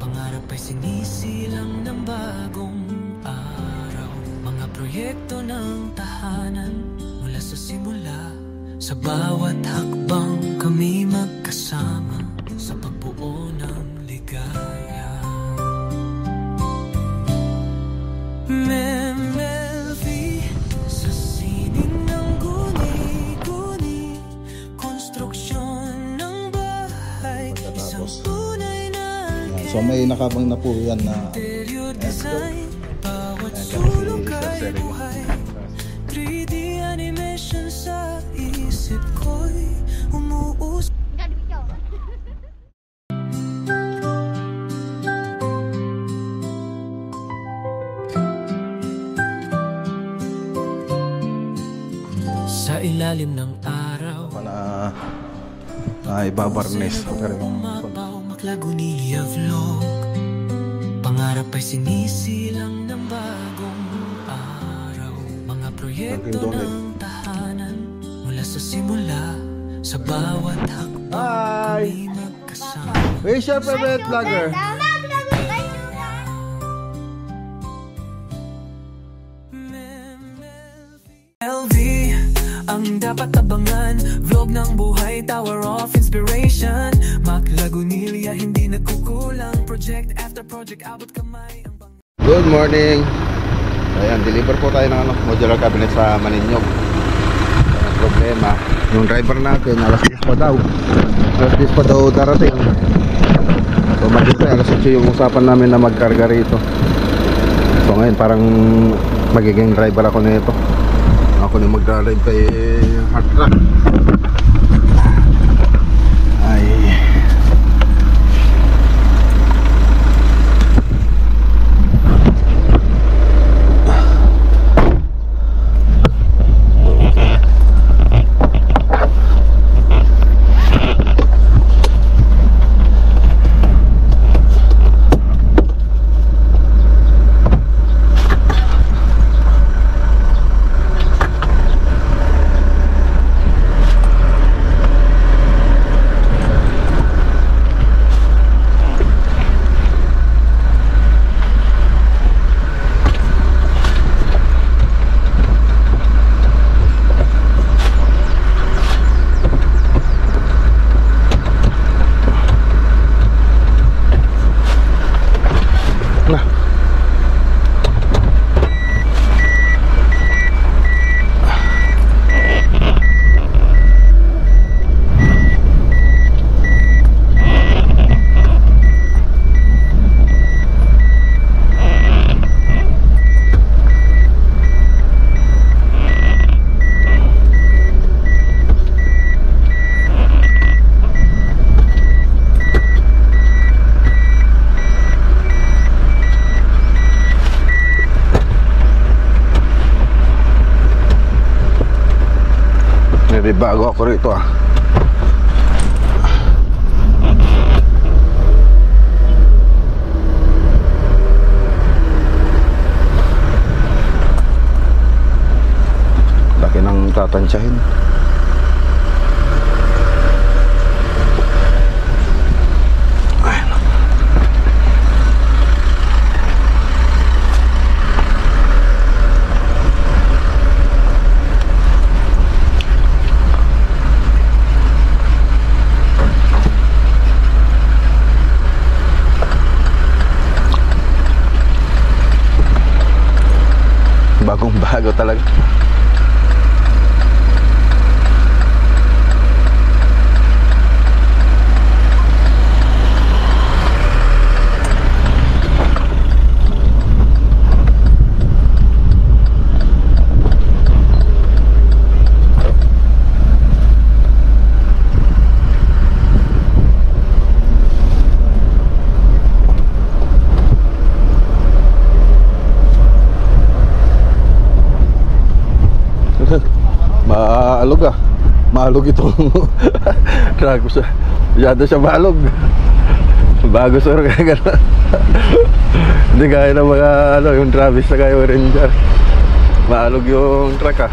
Pangarap ay sinisilang ng bagong araw. Mga proyekto ng tahanan mula sa simula. Sa bawat hakbang kami magkasama sa pagbuo ng ligaya. Memelvi sa sining ng guni-guni, konstruksyon ng bahay, isang tunay na alken. So may nakabang na po yan na interior design, bawat sulok ay buhay. 3D animation sa isip ko'y umuus. Sa ilalim ng araw na ibabarnes pero yung Maklagunia vlog. Pangarap ay sinisilang ng bagong araw. Mga proyekto ng tahanan mula sa simula. Sa bawat hakbang kami magkasama. Where's your favorite vlogger? LV ang dapat abangan, vlog ng buhay, tower of inspiration. Maklagunilya, hindi nagkukulang, project after project, abot kamay ang bang... Good morning. Ayan, deliver po tayo ng modular cabinet sa Maninyog. Ang problema, yung driver natin alas 10 pa daw. Alas 10 pa daw darating. So mag-isa, alas 8 yung usapan namin na magkarga rito. So ngayon parang magiging driver ako nito. Ako na mag-drive kay hard truck. Ay. Bago ako rito ah. Laki ng tatansyahin. Bagong bago talaga. Maalog ah. Maalog itong truck siya. Masyado siya maalog. Bago sir kaya gano'n. Hindi kaya ng mga yung Travis na kayo Ranger. Maalog yung truck ah.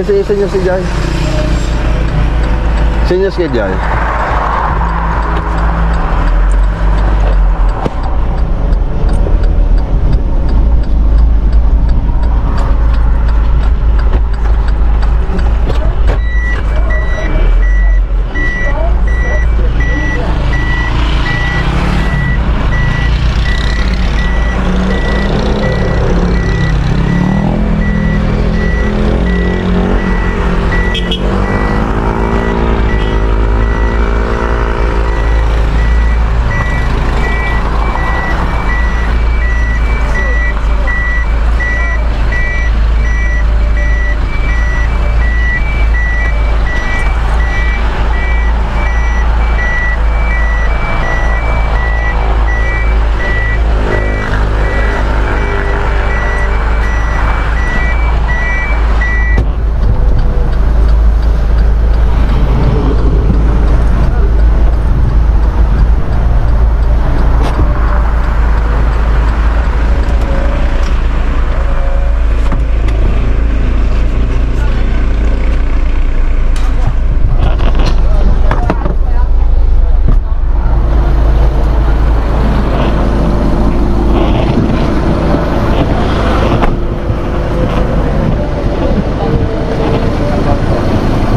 Sige, senior si Jai. Senior si Jai.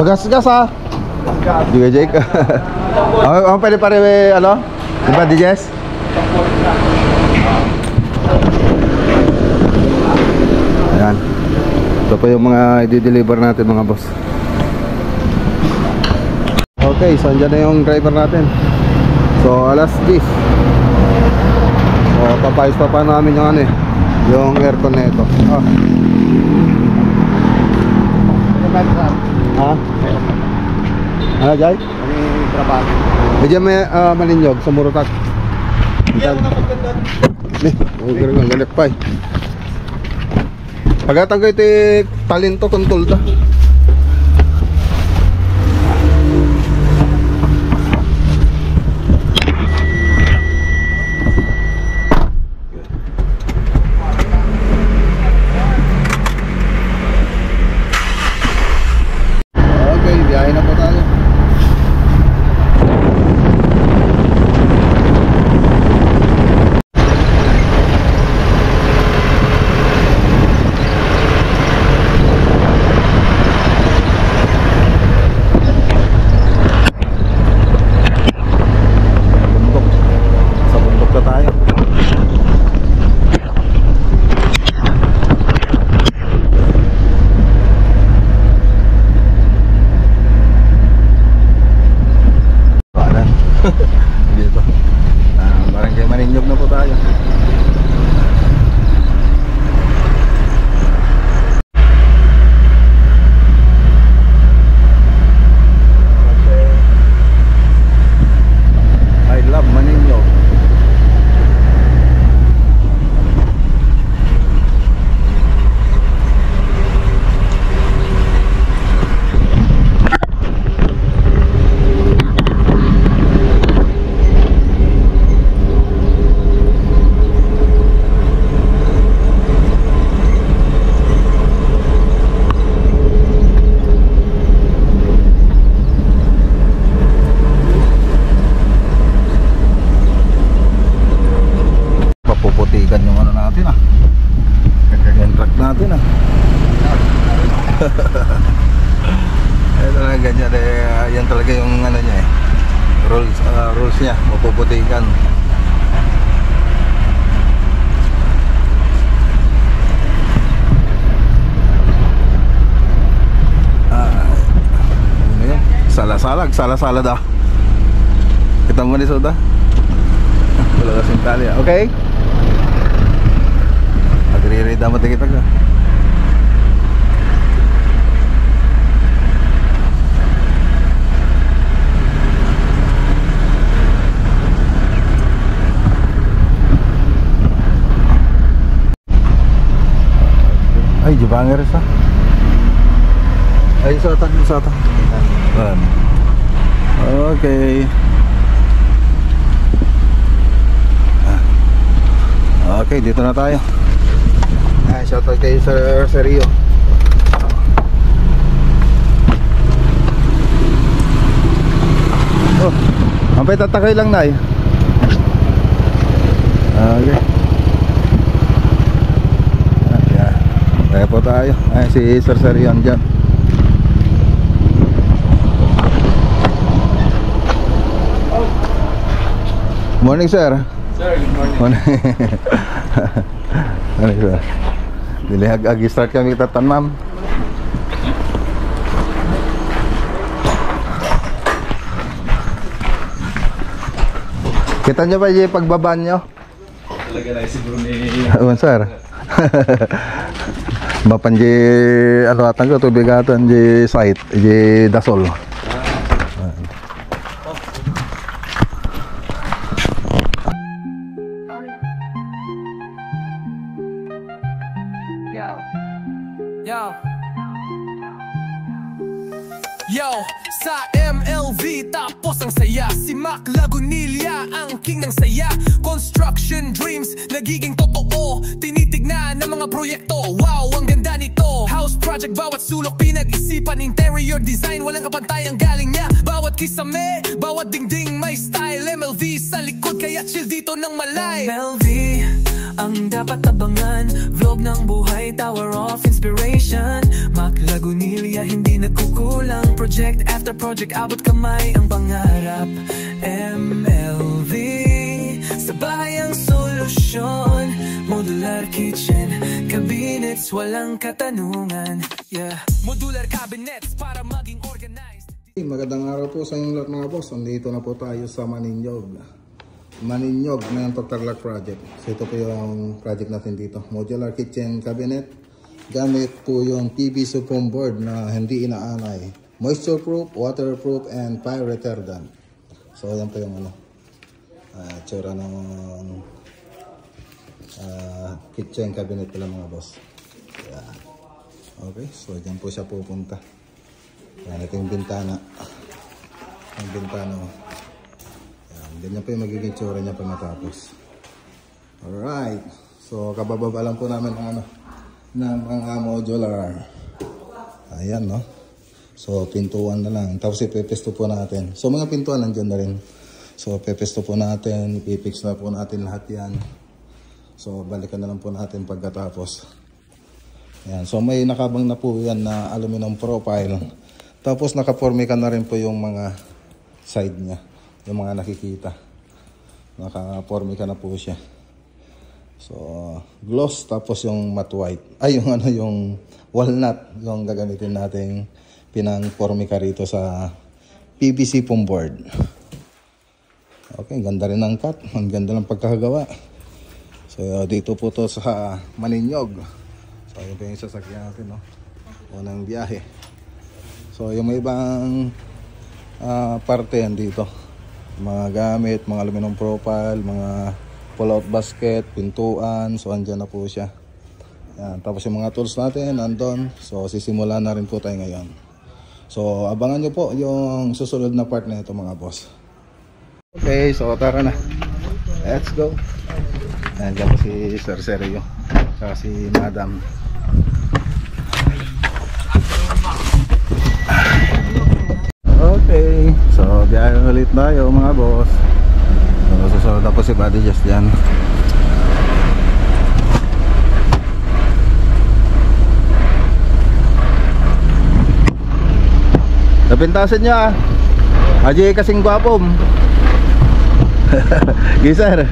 Gas-gas ha. Juga Jake. Ang pwede pare ano? Diba di Jess? Ayan. Ito po yung mga i-deliver natin mga boss. Okay, so andyan na yung driver natin. So alas 10. So papayos pa namin yung ano eh, yung aircon na ito. Ha? Ano Jai? Ano yung trabaho? Medyo may Maninyog sa Murutak. Ang galit pa eh. Pagatang ko iti talento kontol ta. Dito. Barangay Maninyog na po tayo. I love Maninyog. Papuputikan yung ano natin yung truck natin ito na ganyan yan talaga yung ano niya rules niya, mapuputikan. Ano yun? Salasalad kita mo ni Soda wala kasing tali okay. Agri-rida mo kita ka. Ay, Jibanger sa. Ay, satan. Okay. Okay, dito na tayo. Shoutout kay Sir Rio. Ampay tatakay lang na eh. Okay. Ayan. Kaya po tayo. Ay, si Sir Serion dyan. Morning sir. Sir, good morning. Morning sir. Dilihag-agi start kami tatan ma'am. Kita nyo ba yung pagbabaan nyo? Talaga na siguro ni... Ewan sir. Bapan di ano atang ko tubigatan di site di dasol. Yo, sa MLV tapos ang saya. Si Mac Lagunilla ang king ng saya. Construction dreams nagiging totoo. Tinitignan ng mga proyekto. Wow, ang ganda nito. House project, bawat sulok pinag-isipan. Interior design, walang kapantay ang galing niya. Bawat kisame, bawat dingding may style. MLV sa likod kaya chill dito ng malay. MLV ang dapat abangan. Vlog ng buhay, tower of inspiration. Mac Lagunilla, hindi nagkukulang. Project after project, abot kamay ang pangarap. MLV, sa bahay ang solusyon. Modular kitchen, cabinets, walang katanungan. Yeah, modular cabinets para maging organized. Magandang araw po sa inyong lahat mga boss. Andito na po tayo sa Maninyog na yung Tarlac project. So ito po yung project natin dito. Modular kitchen cabinet. Gamit po yung PVC foam board na hindi inaanay. Moisture proof, waterproof, and fire retardant. So yan po yung tsura ng kitchen cabinet pala mga boss. Yan. Okay, so dyan po siya pupunta. Yan, ito yung bintana. Ang bintana. Ganyan po yung magiging tsura niya pag matapos. Alright. So, kabababa lang po namin ang ng mga modular. Ayan, no? So, pintuan na lang. Tapos, ipepesto po natin. So, mga pintuan nandiyan na rin. So, ipepesto po natin. Ipipix na po natin lahat yan. So, balikan na lang po natin pagkatapos. Ayan. So, may nakabang na po yan na aluminum profile. Tapos, nakaporme ka na rin po yung mga side niya. Yung mga nakikita. Naka-formy ka na po siya. So, gloss tapos yung matte white. Ay, yung walnut. Yung gagamitin nating pinang-formy ka rito sa PVC foam board. Okay, ganda rin ang cut. Ang ganda ng pagkakagawa. So, dito po to sa Maninyog. So, yun po yung sasakyan natin, no? Unang biyahe. So, yung may ibang parte yan dito. Mga gamit, mga aluminum profile, mga pull-out basket, pintuan. So, andyan na po siya. Yan. Tapos yung mga tools natin, andon. So, sisimulan na rin po tayo ngayon. So, abangan nyo po yung susunod na part na ito mga boss. Okay, so tara na. Let's go. Andyan po si Sir Sergio. Saka si Madam. Okay, so biyahe ulit tayo mga boss. So susunod na po si Buddy Just dyan. Napintasan niya Aji kasing gwapom. Gisar.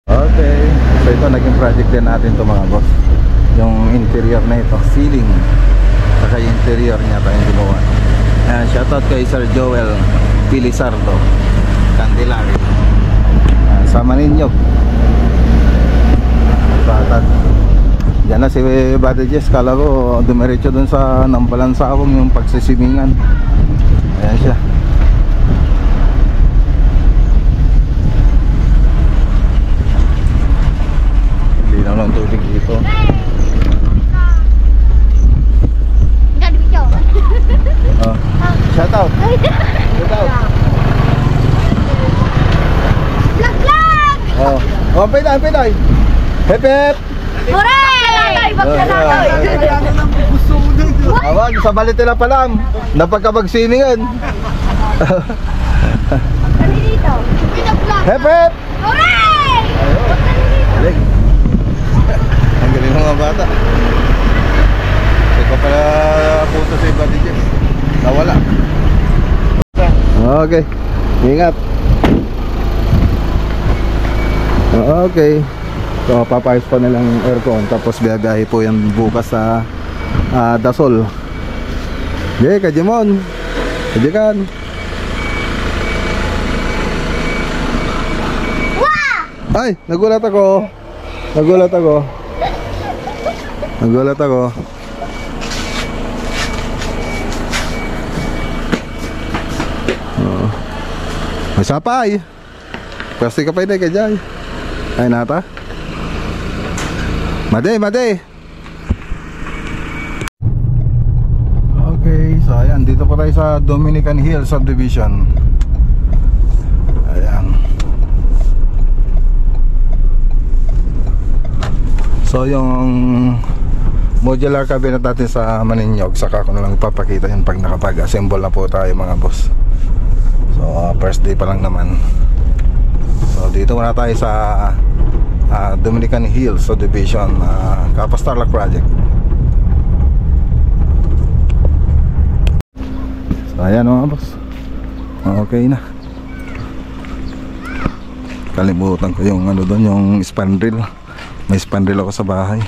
Okay, so ito naging project din natin to mga boss. Yung interior na ito, ceiling, saka yung interior niya tayong ginawa. Ayan, shoutout kay Sir Joel Pilisardo Candelario, sa Maninyog. Shoutout. Diyan na si Buddy Jess, kala ko dumiretso dun sa Nampalansawong yung pagsisimingan. Ayan siya. Linaw ng tubig dito. Oh, shout out. Shout out. Vlog vlog. Oh, oh, peday, peday. Hep hep. Hooray! Awag, sa Balitila pa lang. Napagkabagsiningan. Hep hep! Galing. Ang galing ng mga bata. Hindi ko pala puto sa iba DJ. Nawala. Okay. Ingat. Okay. So papayos pa nilang aircon. Tapos biyabiyahe po yan bukas sa Dasol. Jay, Kajimon. Kajikan. Ay, nagulat ako. Nagulat ako. Nagulat ako. May sapay. Pwede ka pa hindi kay Jay. Ay nata. Made, made. Okay, so ayan, dito pa tayo sa Dominican Hill Subdivision. Ayan. So yung modular cabinet natin sa Maninyog, saka ko na lang ipapakita yun pag nakapag-assemble na po tayo mga boss. So first day pa lang naman. So dito muna tayo sa Dominican Hill Subdivision, Kapas Tarlac Project. So ayan mga boss. Okay na. Kalimutan ko yung ano doon, yung spandrel. May spandrel ako sa bahay.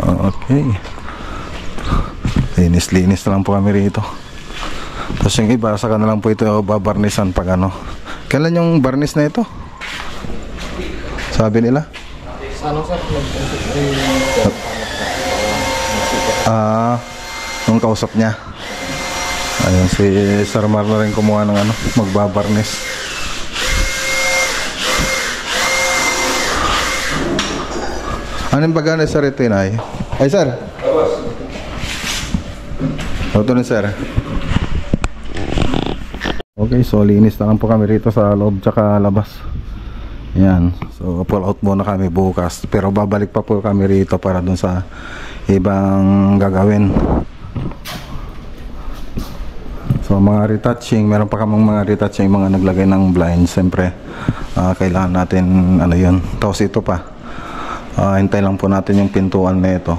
Okay. Linis-linis na lang po kami rito. Tapos yung iba, saka na lang po ito babarnisan pag ano. Kailan yung barnis na ito? Sabi nila? Ano sir? Nung kausap niya. Ayun, si Sir Mar na rin kumuha ng ano, magbabarnis. Anong bagana sir ito yun ay? Ay sir? Ito na sir. Okay, so linis na lang po kami rito sa loob tsaka labas. Yan, so pull out muna kami bukas. Pero babalik pa po kami rito para dun sa ibang gagawin. So mga retouching, meron pa kamang mga retouching, mga naglagay ng blinds. Siyempre kailangan natin ano yun. Tapos ito pa, hintay lang po natin yung pintuan na ito.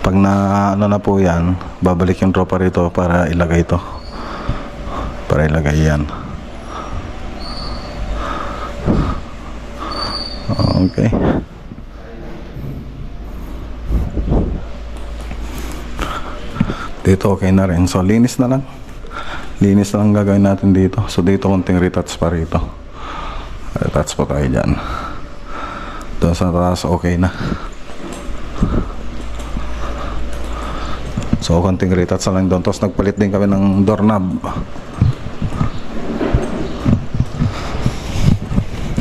Pag na ano na po yan, babalik yung tropa rito para ilagay ito. Para ilagay yan. Okay. Dito okay na rin. So linis na lang. Linis na lang gagawin natin dito. So dito konting retouch pa rito. Retouch pa tayo dyan. Doon sa taas okay na. So konting retouch na lang doon. Tapos nagpalit din kami ng doorknob.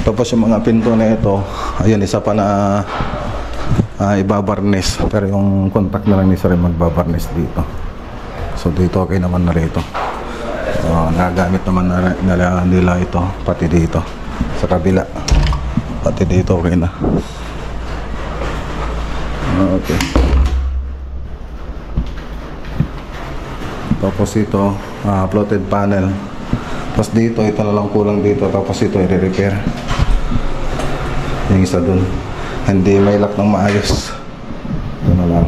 Tapos yung mga pinto na ito, ayun, isa pa na ibabarnis. Pero yung contact na lang ni Sir magbabarnis dito. So dito okay naman na rito. Nagamit naman nila ito, pati dito sa kabila, pati dito okay na. Okay. Tapos ito floated panel. Tapos dito, ito na lang kulang dito. Tapos ito i-repair. Yung isa dun, hindi may lock ng maayos. Ito na lang.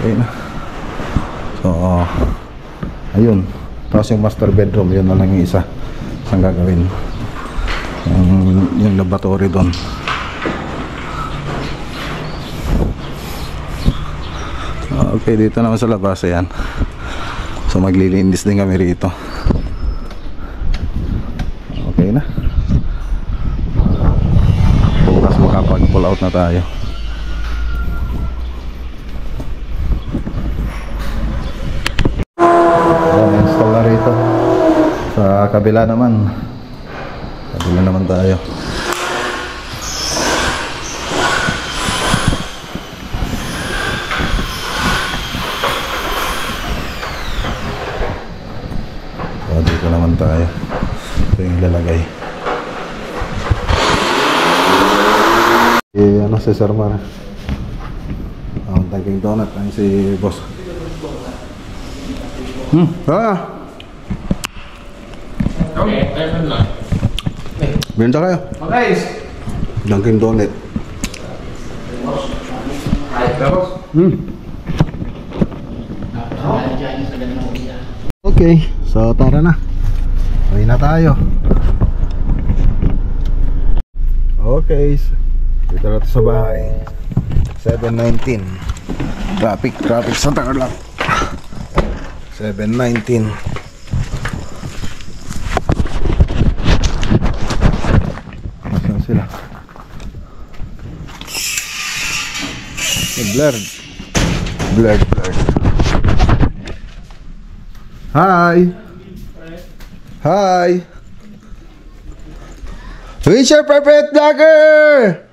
Okay na. So ayun. Tapos yung master bedroom, yun na lang yung isa. Isang gagawin. Yung laboratory doon. Okay, dito naman sa labas. Ayan. So maglilinis din kami rito. Okay na. Bukas makapag-pull out na tayo. Install na rito. Sa kabila naman. Kabila naman tayo. nilagay. Ano si Sir Mar? Ang Dunkin' Donut. Ang si Boss. Benta kayo. Guys! Dunkin' Donut. Okay, so tara na. Uwi na tayo. Okay, dito na sa bahay. 7:19. Traffic sa Tarlac. 7:19. Saan sila? Blurred. Hi. Hi. Who's your favorite vlogger?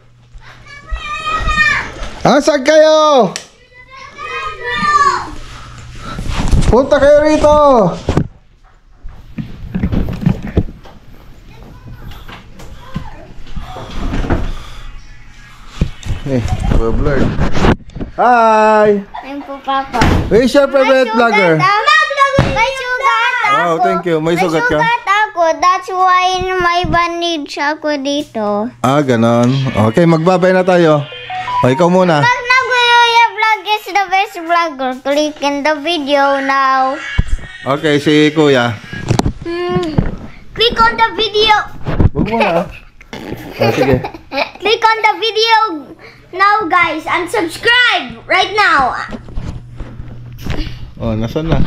Asan kayo? Punta kayo rito. We're blurred. Hi. I'm po Papa. Who's your favorite vlogger? May sugat ako. Oh, thank you. May sugat ka? May sugat ako. That's why may bandage ako dito. Ah, ganon. Okay, magbabay na tayo. O, ikaw muna. Pag Naguyoya Vlog is the best vlogger, click in the video now. Okay, si Kuya. Click on the video. Huwag muna. Sige. Click on the video now, guys, and subscribe right now. Oh, nasan na?